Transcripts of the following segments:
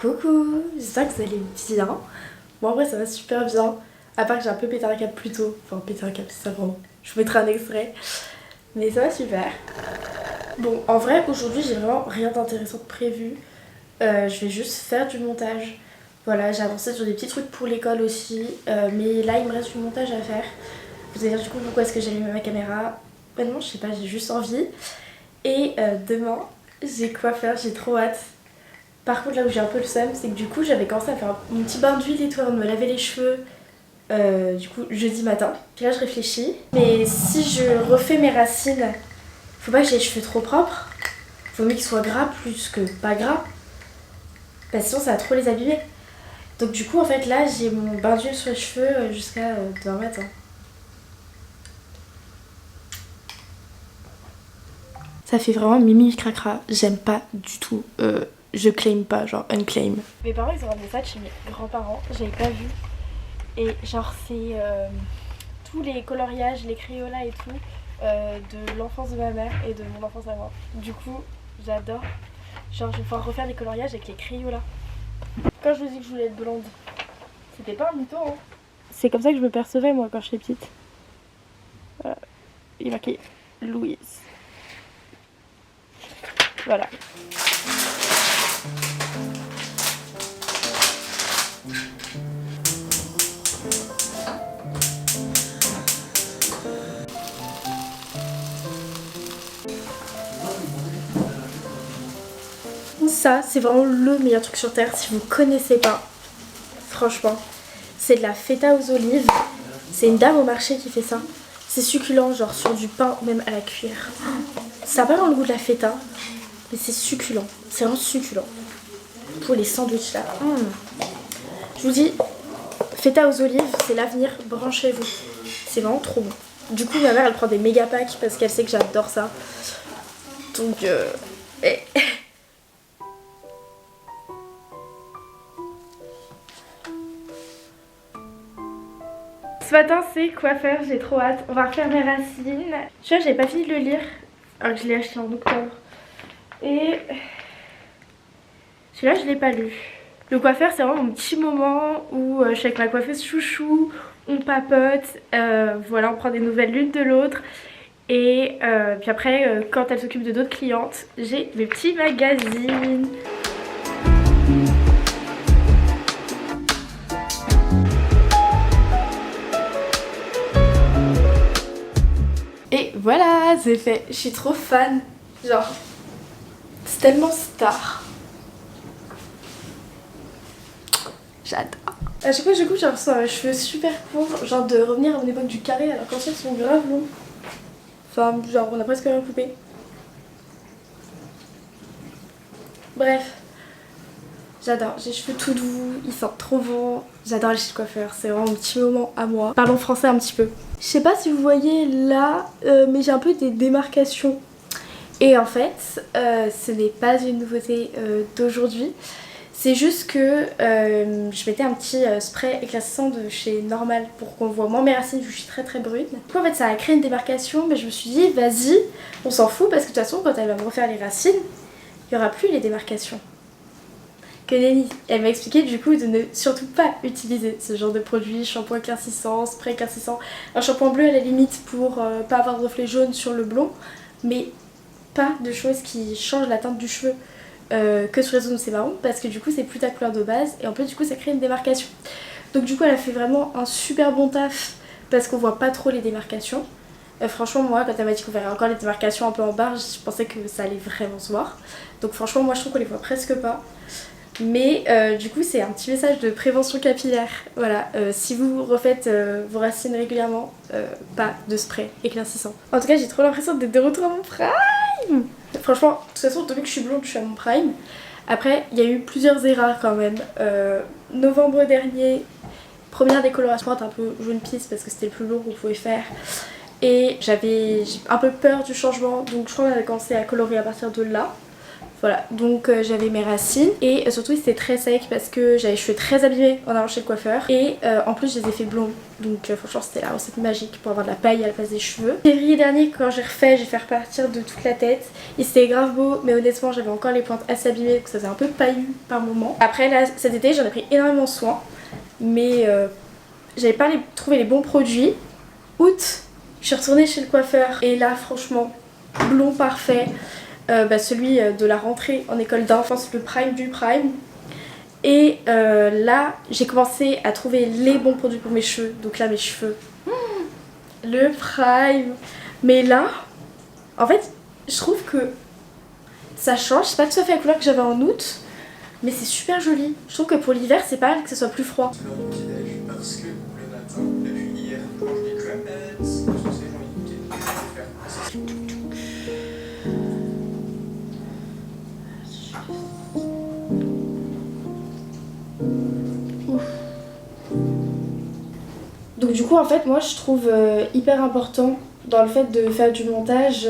Coucou, j'espère que vous allez bien. Moi en vrai ça va super bien. À part que j'ai un peu pété un câble plus tôt. Enfin pété un câble c'est ça vraiment. Je vous mettrai un extrait. Mais ça va super. Bon en vrai aujourd'hui j'ai vraiment rien d'intéressant de prévu. Je vais juste faire du montage. Voilà, j'ai avancé sur des petits trucs pour l'école aussi. Mais là il me reste du montage à faire. Vous allez dire du coup pourquoi est-ce que j'ai allumé ma caméra. Non je sais pas, j'ai juste envie. Et demain j'ai quoi faire, j'ai trop hâte. Par contre là où j'ai un peu le seum, c'est que du coup j'avais commencé à faire mon petit bain d'huile et tout avant de me laver les cheveux du coup jeudi matin. Puis là je réfléchis, mais si je refais mes racines, faut pas que j'ai les cheveux trop propres. Faut mieux qu'ils soient gras plus que pas gras. Parce que sinon ça va trop les abîmer. Donc du coup en fait là j'ai mon bain d'huile sur les cheveux jusqu'à demain matin. Ça fait vraiment mimi cracra, j'aime pas du tout. Je claim pas, genre unclaim. Mes parents ils ont ramené ça de chez mes grands-parents, j'avais pas vu. Et genre c'est tous les coloriages, les Crayolas et tout de l'enfance de ma mère et de mon enfance à moi. Du coup j'adore. Genre je vais pouvoir refaire des coloriages avec les Crayolas. Quand je vous dis que je voulais être blonde, c'était pas un mytho hein. C'est comme ça que je me percevais moi quand j'étais petite. Voilà. Il est marqué Louise. Voilà. Ça, c'est vraiment le meilleur truc sur terre si vous connaissez pas. Franchement, c'est de la feta aux olives. C'est une dame au marché qui fait ça. C'est succulent, genre sur du pain, même à la cuillère. Ça a pas vraiment le goût de la feta, mais c'est succulent. C'est vraiment succulent. Pour les sandwichs là. Je vous dis, feta aux olives, c'est l'avenir. Branchez-vous. C'est vraiment trop bon. Du coup, ma mère, elle prend des méga packs parce qu'elle sait que j'adore ça. Donc, Ce matin c'est quoi faire, j'ai trop hâte. On va refaire mes racines. Tu vois j'avais pas fini de le lire alors que je l'ai acheté en octobre. Et celui-là je l'ai pas lu. Le quoi faire c'est vraiment mon petit moment où je suis avec ma coiffeuse chouchou, on papote, voilà on prend des nouvelles l'une de l'autre. Et puis après quand elle s'occupe de d'autres clientes, j'ai mes petits magazines. Et voilà, c'est fait. Je suis trop fan. Genre, c'est tellement star. J'adore. À chaque fois que je coupe, j'ai l'impression d'avoir les cheveux super courts. Genre de revenir à mon époque du carré alors qu'en fait ils sont grave longs. Enfin, genre on a presque rien coupé. Bref. J'adore, j'ai les cheveux tout doux, ils sentent trop bon. J'adore les chez le coiffeur, c'est vraiment un petit moment à moi. Parlons français un petit peu. Je sais pas si vous voyez là, mais j'ai un peu des démarcations. Et en fait, ce n'est pas une nouveauté d'aujourd'hui. C'est juste que je mettais un petit spray éclaircissant de chez Normal pour qu'on voit moins mes racines vu que je suis très très brune. Du coup en fait ça a créé une démarcation, mais je me suis dit vas-y, on s'en fout parce que de toute façon quand elle va me refaire les racines, il n'y aura plus les démarcations. Que nenni. Elle m'a expliqué du coup de ne surtout pas utiliser ce genre de produit, shampoing éclaircissant, spray éclaircissant, un shampoing bleu à la limite pour pas avoir de reflet jaune sur le blond, mais pas de choses qui changent la teinte du cheveu que sur les zones où c'est marron parce que du coup c'est plus ta couleur de base et en plus du coup ça crée une démarcation. Donc du coup elle a fait vraiment un super bon taf parce qu'on voit pas trop les démarcations. Franchement moi quand elle m'a dit qu'on verrait encore les démarcations un peu en barre, je pensais que ça allait vraiment se voir. Donc franchement moi je trouve qu'on les voit presque pas. Mais du coup c'est un petit message de prévention capillaire. Voilà, si vous refaites vos racines régulièrement, pas de spray éclaircissant. En tout cas j'ai trop l'impression d'être de retour à mon prime. Franchement, de toute façon depuis que je suis blonde je suis à mon prime. Après il y a eu plusieurs erreurs quand même. Novembre dernier, première décoloration un peu jaune pisse parce que c'était le plus long qu'on pouvait faire. Et j'ai un peu peur du changement donc je crois qu'on avait commencé à colorer à partir de là. Voilà, donc j'avais mes racines et surtout c'était très sec parce que j'avais les cheveux très abîmés en allant chez le coiffeur et en plus je les ai fait blonds, donc franchement c'était la recette magique pour avoir de la paille à la place des cheveux. Février dernier quand j'ai fait repartir de toute la tête et c'était grave beau, mais honnêtement j'avais encore les pointes assez abîmées donc ça faisait un peu paillu par moment. Après là cet été j'en ai pris énormément soin, mais j'avais pas trouvé les bons produits. Août, je suis retournée chez le coiffeur et là franchement blond parfait. Celui de la rentrée en école d'enfance, le prime du prime. Et là, j'ai commencé à trouver les bons produits pour mes cheveux. Donc là, mes cheveux, le prime. Mais là, en fait, je trouve que ça change. C'est pas tout à fait la couleur que j'avais en août, mais c'est super joli. Je trouve que pour l'hiver, c'est pas mal que ce soit plus froid. C'est l'heure du petit-déj parce que le matin, depuis hier, je mange des crumpets. Parce que c'est j'ai envie de goûter. Je vais faire. Donc du coup en fait moi je trouve hyper important dans le fait de faire du montage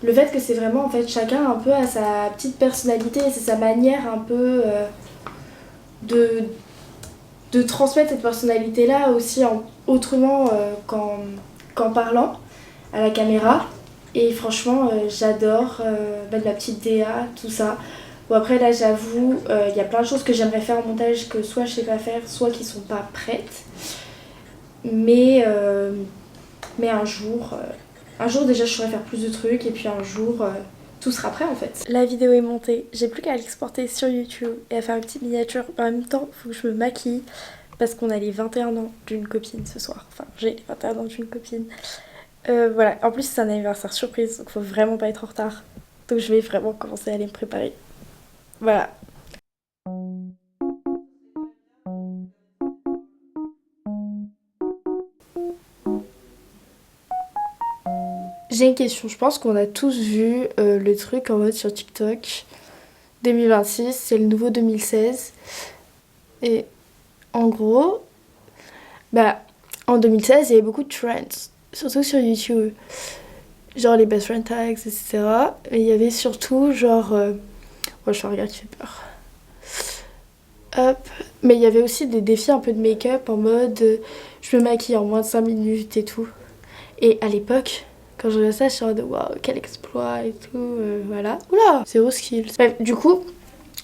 le fait que c'est vraiment en fait chacun un peu à sa petite personnalité, c'est sa manière un peu de transmettre cette personnalité là aussi autrement qu'en parlant à la caméra. Et franchement j'adore la petite DA, tout ça. Bon après là j'avoue il y a plein de choses que j'aimerais faire en montage que soit je sais pas faire, soit qui sont pas prêtes. Mais un jour déjà je saurais faire plus de trucs et puis un jour tout sera prêt en fait. La vidéo est montée, j'ai plus qu'à l'exporter sur YouTube et à faire une petite miniature. En même temps faut que je me maquille parce qu'on a les 21 ans d'une copine ce soir. Enfin j'ai les 21 ans d'une copine. Voilà, en plus c'est un anniversaire surprise donc faut vraiment pas être en retard. Donc je vais vraiment commencer à aller me préparer. Voilà. J'ai une question, je pense qu'on a tous vu le truc en mode sur TikTok 2026, c'est le nouveau 2016. Et en gros, en 2016, il y avait beaucoup de trends, surtout sur YouTube. Genre les best friend tags, etc. Et il y avait surtout genre... je fais un regard qui fait peur. Hop. Mais il y avait aussi des défis un peu de make-up en mode je me maquille en moins de 5 minutes et tout. Et à l'époque... Quand je regarde ça, je suis en mode waouh, quel exploit et tout, voilà. Oula, zéro skill. Bref, du coup,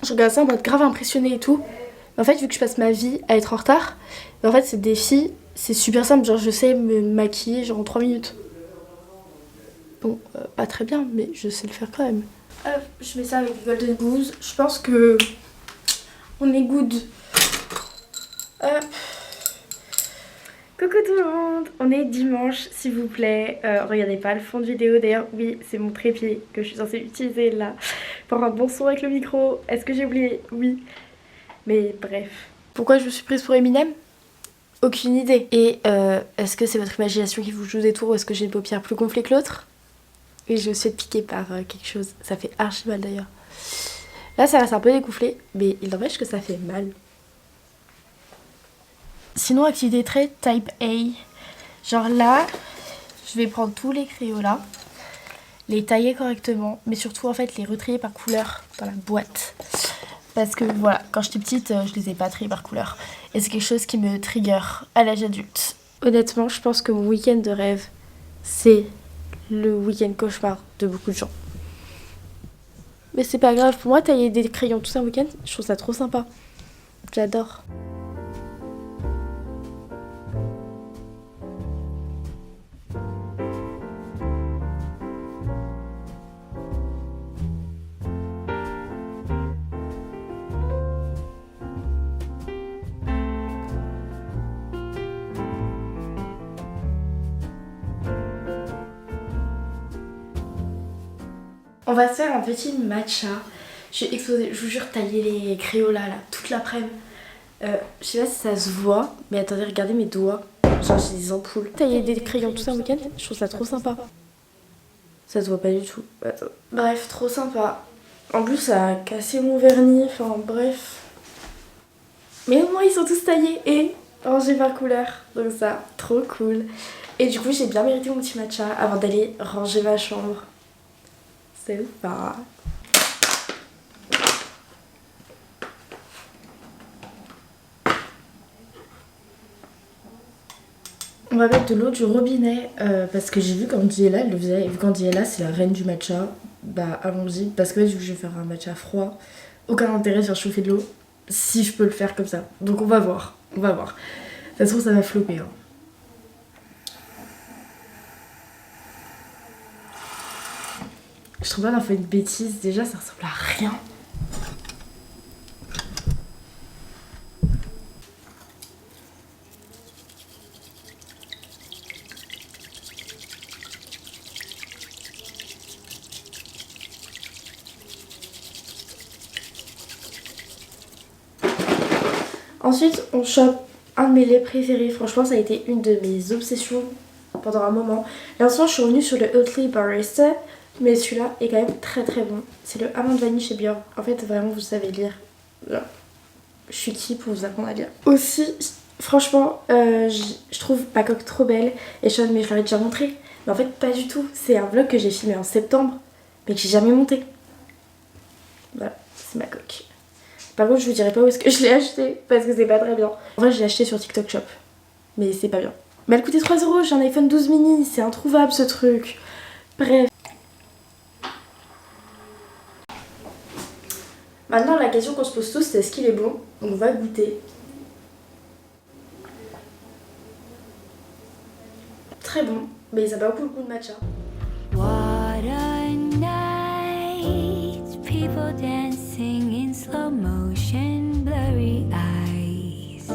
je regarde ça en mode grave impressionné et tout. Mais en fait, vu que je passe ma vie à être en retard, en fait, ces défis, c'est super simple. Genre, je sais me maquiller genre en 3 minutes. Bon, pas très bien, mais je sais le faire quand même. Hop, je mets ça avec Golden Goose. Je pense que on est good. Hop. Coucou tout le monde, on est dimanche s'il vous plaît, regardez pas le fond de vidéo d'ailleurs, oui c'est mon trépied que je suis censée utiliser là pour un bon son avec le micro, est-ce que j'ai oublié? Oui, mais bref. Pourquoi je me suis prise pour Eminem? Aucune idée. Et est-ce que c'est votre imagination qui vous joue des tours ou est-ce que j'ai une paupière plus gonflée que l'autre? Et je me suis fait piquer par quelque chose, ça fait archi mal d'ailleurs. Là ça reste un peu dégonflé, mais il n'empêche que ça fait mal. Sinon, activité très type A. Genre là, je vais prendre tous les crayons là, les tailler correctement, mais surtout en fait les retrier par couleur dans la boîte. Parce que voilà, quand j'étais petite, je les ai pas triés par couleur. Et c'est quelque chose qui me trigger à l'âge adulte. Honnêtement, je pense que mon week-end de rêve, c'est le week-end cauchemar de beaucoup de gens. Mais c'est pas grave, pour moi, tailler des crayons tout un week-end, je trouve ça trop sympa. J'adore. On va se faire un petit matcha. J'ai explosé, je vous jure, tailler les Crayolas là, toute l'après-midi. Je sais pas si ça se voit, mais attendez, regardez mes doigts. Genre j'ai des ampoules. Tailler des crayons tout ça un week-end, je trouve ça trop sympa. Ça se voit pas du tout. Attends. Bref, trop sympa. En plus, ça a cassé mon vernis, enfin bref. Mais au moins, ils sont tous taillés et rangés par couleur. Donc ça, trop cool. Et du coup, j'ai bien mérité mon petit matcha avant d'aller ranger ma chambre. C'est pas. On va mettre de l'eau du robinet parce que j'ai vu qu'Andiella elle le faisait. Et vu qu'Andiella c'est la reine du matcha, bah allons-y. Parce que vu que je vais faire un matcha froid, aucun intérêt de faire chauffer de l'eau si je peux le faire comme ça. Donc on va voir, on va voir. De toute façon ça va flopper. Hein. Je trouve pas d'avoir fait une bêtise. Déjà ça ressemble à rien. Ensuite, on chope un de mes laits préférés. Franchement, ça a été une de mes obsessions pendant un moment. Là, en ce moment, je suis revenue sur le Oatly Barista, mais celui-là est quand même très très bon. C'est le amande vanille chez Björn. En fait, vraiment, vous savez lire. Là. Je suis qui pour vous apprendre à lire. Aussi, franchement, je trouve ma coque trop belle. Et je mais je l'avais déjà montré. Mais en fait, pas du tout. C'est un vlog que j'ai filmé en septembre, mais que j'ai jamais monté. Voilà, c'est ma coque. Par contre, je vous dirai pas où est-ce que je l'ai acheté parce que c'est pas très bien. En vrai, je l'ai acheté sur TikTok Shop, mais c'est pas bien. Mais elle coûtait 3€, j'ai un iPhone 12 mini, c'est introuvable ce truc. Bref. Maintenant, la question qu'on se pose tous, c'est est-ce qu'il est bon? On va goûter. Très bon, mais ça n'a pas beaucoup le goût de matcha. What a night, people dancing in slow motion, blurry eyes.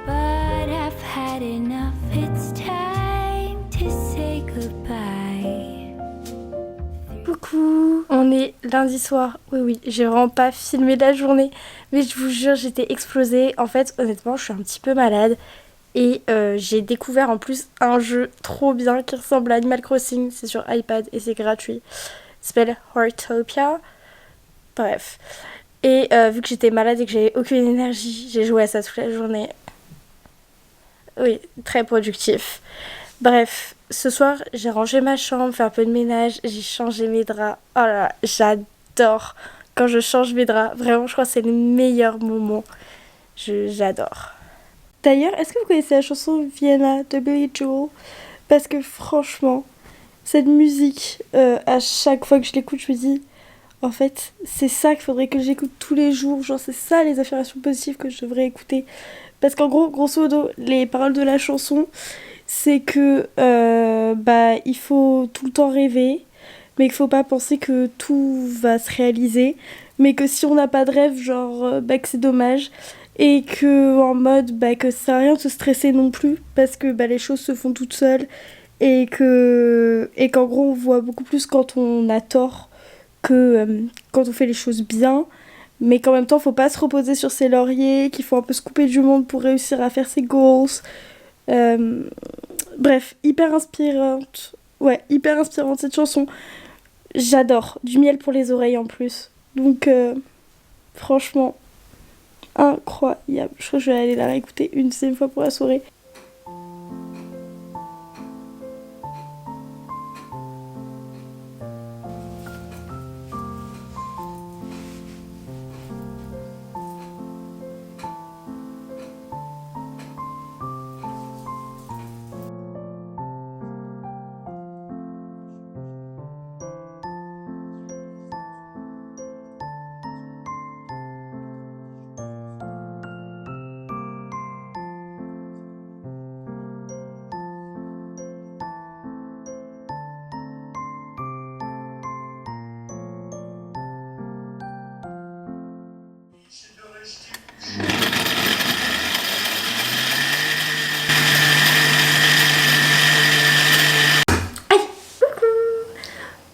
But I've had enough, it's time to say goodbye. Coucou, on est lundi soir. Oui, j'ai vraiment pas filmé la journée, mais je vous jure, j'étais explosée. En fait, honnêtement, je suis un petit peu malade. Et j'ai découvert en plus un jeu trop bien qui ressemble à Animal Crossing. C'est sur iPad et c'est gratuit. Il s'appelle Heartopia. Bref. Et vu que j'étais malade et que j'avais aucune énergie, j'ai joué à ça toute la journée. Oui, très productif. Bref, ce soir, j'ai rangé ma chambre, fait un peu de ménage, j'ai changé mes draps. Oh là là, j'adore quand je change mes draps. Vraiment, je crois que c'est le meilleur moment. J'adore. D'ailleurs, est-ce que vous connaissez la chanson Vienna de Billy Joel? Parce que franchement, cette musique, à chaque fois que je l'écoute, je me dis, en fait, c'est ça qu'il faudrait que j'écoute tous les jours. Genre, c'est ça les affirmations positives que je devrais écouter. Parce qu'en gros, grosso modo, les paroles de la chanson, c'est que il faut tout le temps rêver, mais qu'il faut pas penser que tout va se réaliser, mais que si on n'a pas de rêve, genre, que c'est dommage. Et que en mode que ça sert à rien de se stresser non plus parce que les choses se font toutes seules et qu'en gros on voit beaucoup plus quand on a tort que quand on fait les choses bien, mais qu'en même temps faut pas se reposer sur ses lauriers, qu'il faut un peu se couper du monde pour réussir à faire ses goals. Bref, hyper inspirante. Ouais, hyper inspirante cette chanson. J'adore, du miel pour les oreilles en plus. Donc franchement incroyable. Je crois que je vais aller la réécouter une deuxième fois pour la soirée.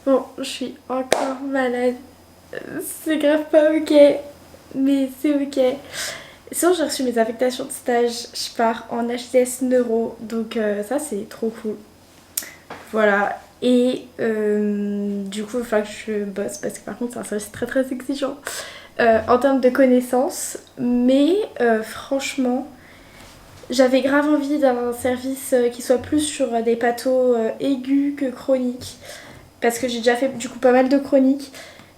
Bon, je suis encore malade. C'est grave pas ok, mais c'est ok. Sinon, j'ai reçu mes affectations de stage. Je pars en HTS Neuro, donc ça c'est trop cool. Voilà. Et du coup, il va falloir que je bosse parce que par contre, c'est un service très très exigeant en termes de connaissances. Mais franchement, j'avais grave envie d'un service qui soit plus sur des pathos aigus que chroniques. Parce que j'ai déjà fait du coup pas mal de chroniques.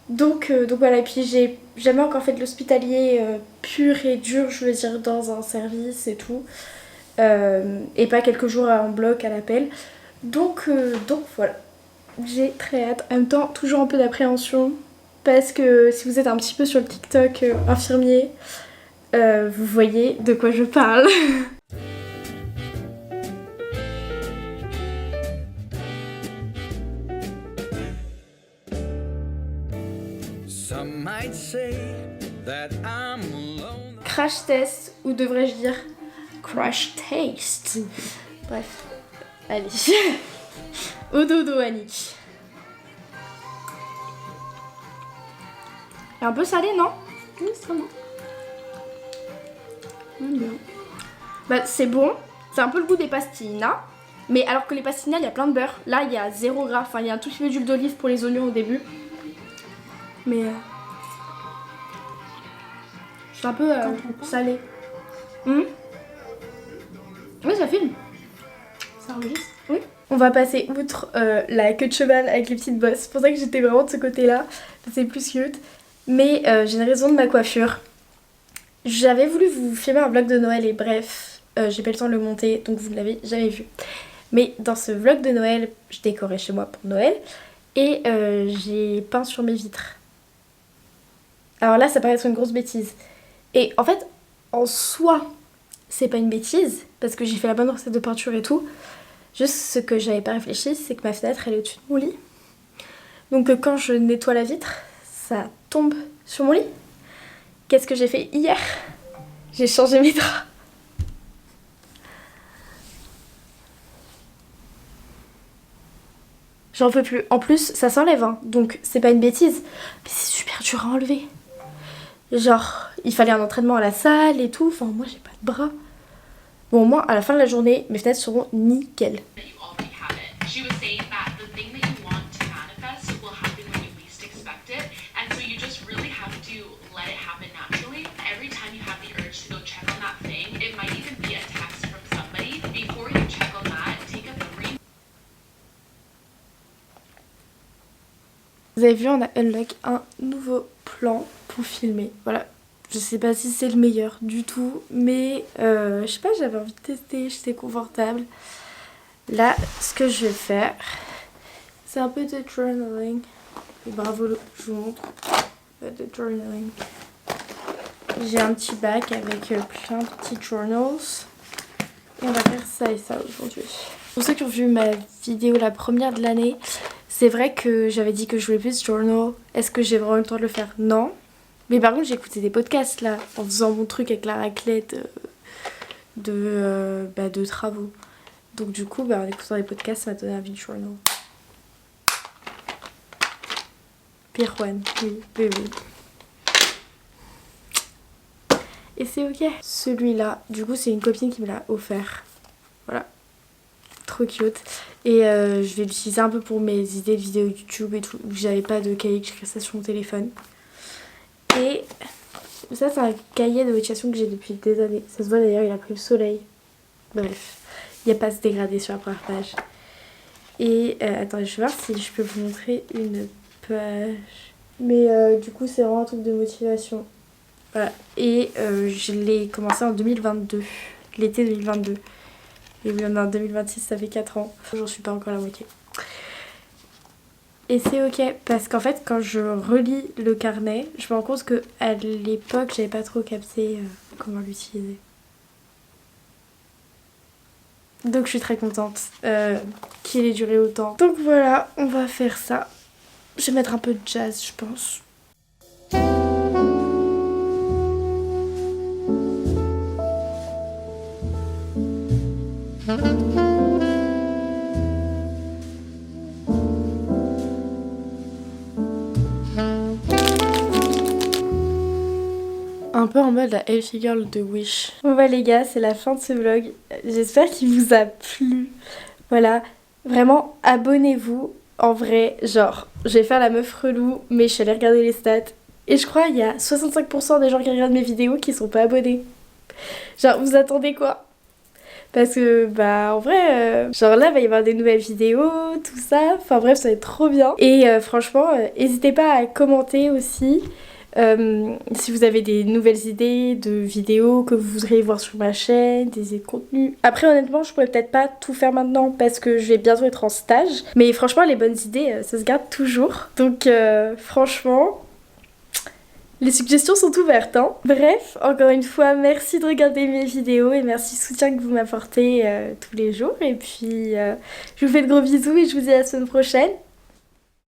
Donc voilà, et puis j'ai jamais encore fait de l'hospitalier pur et dur, je veux dire, dans un service et tout. et pas quelques jours en bloc à l'appel. Donc voilà, j'ai très hâte. En même temps, toujours un peu d'appréhension parce que si vous êtes un petit peu sur le TikTok infirmier, vous voyez de quoi je parle. Crash test, ou devrais-je dire crash taste. Bref, allez. Au dodo, Annick. Un peu salé, non? Oui, c'est bon. Bien. Bah, c'est bon. C'est un peu le goût des pastillas. Mais alors que les pastillas, il y a plein de beurre. Là, il y a 0 gras. Enfin, il y a un tout petit peu d'huile d'olive pour les oignons au début. Mais c'est un peu salé. Oui, ça filme. Ça enregistre? Oui. On va passer outre la queue de cheval avec les petites bosses. C'est pour ça que j'étais vraiment de ce côté-là. C'est plus cute. Mais j'ai une raison de ma coiffure. J'avais voulu vous filmer un vlog de Noël et bref, j'ai pas eu le temps de le monter, donc vous ne l'avez jamais vu. Mais dans ce vlog de Noël, je décorais chez moi pour Noël et j'ai peint sur mes vitres. Alors là, ça paraît être une grosse bêtise. Et en fait, en soi, c'est pas une bêtise, parce que j'ai fait la bonne recette de peinture et tout. Juste ce que j'avais pas réfléchi, c'est que ma fenêtre, elle est au-dessus de mon lit. Donc quand je nettoie la vitre, ça tombe sur mon lit. Qu'est-ce que j'ai fait hier? J'ai changé mes draps. J'en peux plus. En plus, ça s'enlève, hein, donc c'est pas une bêtise. Mais c'est super dur à enlever. Genre, il fallait un entraînement à la salle et tout. Enfin, moi, j'ai pas de bras. Bon, au moins, à la fin de la journée, mes fenêtres seront nickel. She was saying that the thing that you want to manifest will happen when you least expect it, and so you just really have to let it happen naturally. Every time you have the urge to go check on that thing, it might even be a text from somebody. Before you check on that, take a 3. Vous avez vu, on a unlock un nouveau plan pour filmer. Voilà, je sais pas si c'est le meilleur du tout, mais je sais pas, j'avais envie de tester, j'étais confortable. Là, ce que je vais faire, c'est un peu de journaling. Et bravo, je vous montre. De journaling. J'ai un petit bac avec plein de petits journals. Et on va faire ça et ça aujourd'hui. Pour ceux qui ont vu ma vidéo, la première de l'année, c'est vrai que j'avais dit que je voulais plus de journal. Est-ce que j'ai vraiment eu le temps de le faire? Non. Mais par contre, j'ai écouté des podcasts là, en faisant mon truc avec la raclette de travaux. Donc du coup, en écoutant des podcasts, ça m'a donné envie de journal. Pierre Juan, oui. Et c'est ok. Celui-là, du coup, c'est une copine qui me l'a offert. Voilà. Trop cute. Et je vais l'utiliser un peu pour mes idées de vidéos YouTube et tout. J'avais pas de cahier, j'écris ça sur mon téléphone. Et ça, c'est un cahier de motivation que j'ai depuis des années. Ça se voit d'ailleurs, il a pris le soleil. Bref. Il n'y a pas à se dégrader sur la première page. Et attendez, je vais voir si je peux vous montrer une page. Mais du coup, c'est vraiment un truc de motivation. Voilà. Et je l'ai commencé en 2022. L'été 2022. Et oui, on est en 2026, ça fait 4 ans. J'en suis pas encore à la moitié. Et c'est ok, parce qu'en fait, quand je relis le carnet, je me rends compte qu'à l'époque, j'avais pas trop capté comment l'utiliser. Donc je suis très contente qu'il ait duré autant. Donc voilà, on va faire ça. Je vais mettre un peu de jazz, je pense. Un peu en mode la Healthy Girl de Wish. Bon bah les gars, c'est la fin de ce vlog. J'espère qu'il vous a plu. Voilà, vraiment abonnez-vous. En vrai, genre, je vais faire la meuf relou, mais je suis allée regarder les stats. Et je crois qu'il y a 65% des gens qui regardent mes vidéos qui sont pas abonnés. Genre, vous attendez quoi? Parce que, en vrai, genre là, il va y avoir des nouvelles vidéos, tout ça. Enfin bref, ça va être trop bien. Et franchement, n'hésitez pas à commenter aussi. Si vous avez des nouvelles idées de vidéos que vous voudriez voir sur ma chaîne, des idées de contenu. Après honnêtement je pourrais peut-être pas tout faire maintenant parce que je vais bientôt être en stage. Mais franchement les bonnes idées ça se garde toujours. Donc franchement... les suggestions sont ouvertes, hein. Bref, encore une fois, merci de regarder mes vidéos et merci du soutien que vous m'apportez tous les jours. Et puis, je vous fais de gros bisous et je vous dis à la semaine prochaine.